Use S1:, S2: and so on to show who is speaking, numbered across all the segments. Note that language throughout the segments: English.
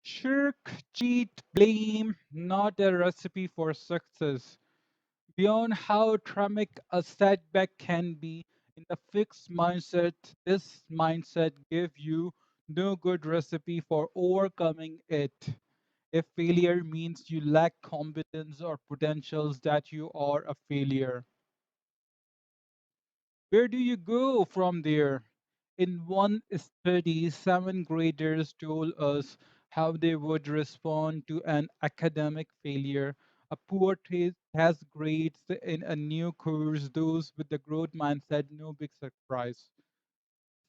S1: Shirk, cheat, blame, not a recipe for success. Beyond how traumatic a setback can be, in the fixed mindset, this mindset gives you no good recipe for overcoming it. If failure means you lack competence or potentials, that you are a failure. Where do you go from there? In one study, seven graders told us how they would respond to an academic failure. A poor test grades in a new course, those with the growth mindset, no big surprise.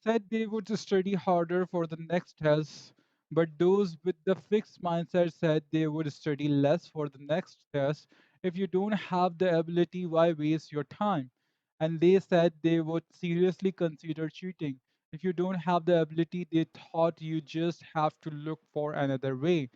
S1: Said they would study harder for the next test, but those with the fixed mindset said they would study less for the next test. If you don't have the ability, why waste your time? And they said they would seriously consider cheating. If you don't have the ability, they thought you just have to look for another way.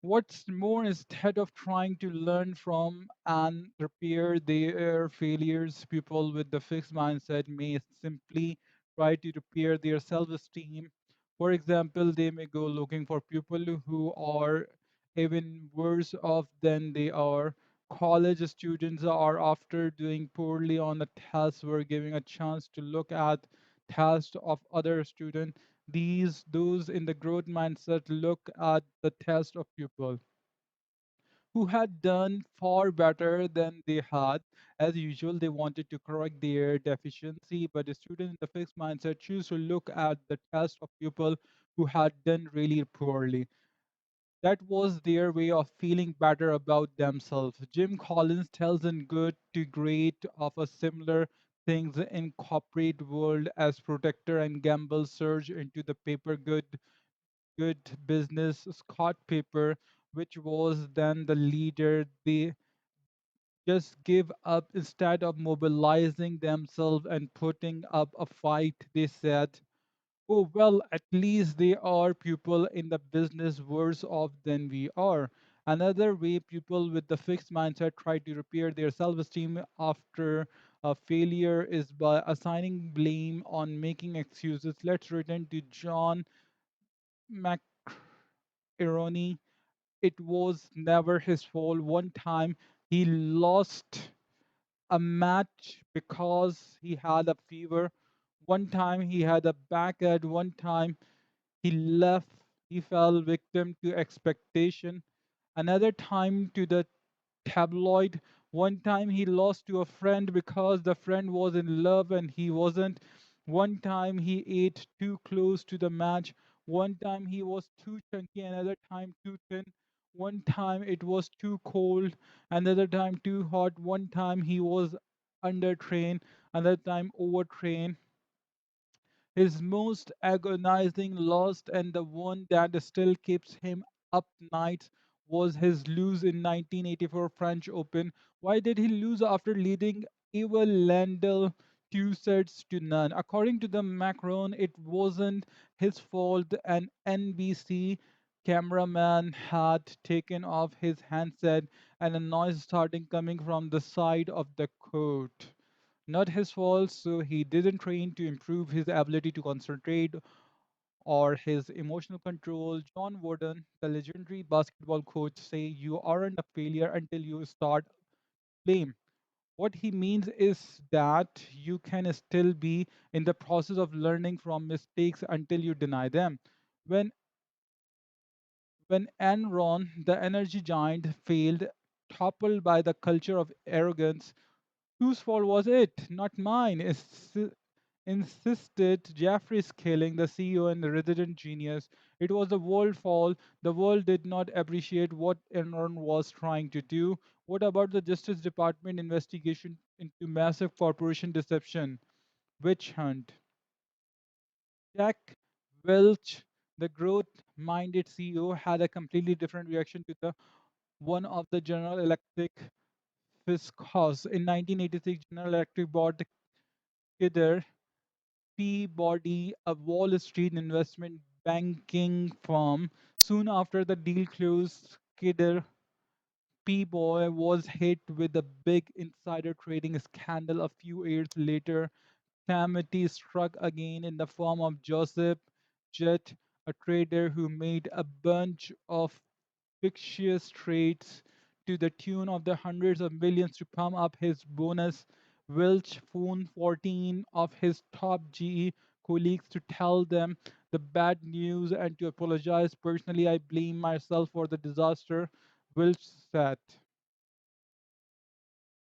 S1: What's more, instead of trying to learn from and repair their failures, people with the fixed mindset may simply try to repair their self esteem. For example, they may go looking for people who are even worse off than they are. College students are, after doing poorly on the test, were giving a chance to look at tests of other students. Those in the growth mindset look at the test of people who had done far better than they had. As usual, they wanted to correct their deficiency, but the students in the fixed mindset choose to look at the test of people who had done really poorly. That was their way of feeling better about themselves. Jim Collins tells in Good to Great of a similar things in corporate world as Protector and Gamble surge into the paper good business. Scott Paper, which was then the leader, they just give up instead of mobilizing themselves and putting up a fight. They said, oh, well, at least they are people in the business worse off than we are. Another way people with the fixed mindset try to repair their self esteem after a failure is by assigning blame on making excuses. Let's return to John McIroney. It was never his fault. One time he lost a match because he had a fever. One time he had a backache. One time he left, he fell victim to expectation. Another time to the tabloid. One time he lost to a friend because the friend was in love and he wasn't. One time he ate too close to the match. One time he was too chunky, another time too thin. One time it was too cold, another time too hot. One time he was undertrained, another time overtrained. His most agonizing loss, and the one that still keeps him up nights, was his lose in 1984 French Open. Why did he lose after leading Ivo Lendl 2 sets to none? According to the Macron, it wasn't his fault. An NBC cameraman had taken off his handset and a noise starting coming from the side of the court. Not his fault, so he didn't train to improve his ability to concentrate or his emotional control. John Wooden, the legendary basketball coach, say you aren't a failure until you start blame. What he means is that you can still be in the process of learning from mistakes until you deny them. When when Enron, the energy giant, failed, toppled by the culture of arrogance, whose fault was it? Not mine, insisted Jeffrey Skilling, the CEO and the resident genius. It was the world's fault. The world did not appreciate what Enron was trying to do. What about the Justice Department investigation into massive corporation deception? Witch hunt. Jack Welch, the growth-minded CEO, had a completely different reaction to the one of the General Electric fiscus. In 1986, General Electric bought Kidder Peabody, a Wall Street investment banking firm. Soon after the deal closed, Kidder Peabody was hit with a big insider trading scandal. A few years later, calamity struck again in the form of Joseph Jett, a trader who made a bunch of fictitious trades to the tune of the hundreds of millions to pump up his bonus, Welch phoned 14 of his top GE colleagues to tell them the bad news and to apologize. Personally, I blame myself for the disaster, Welch said.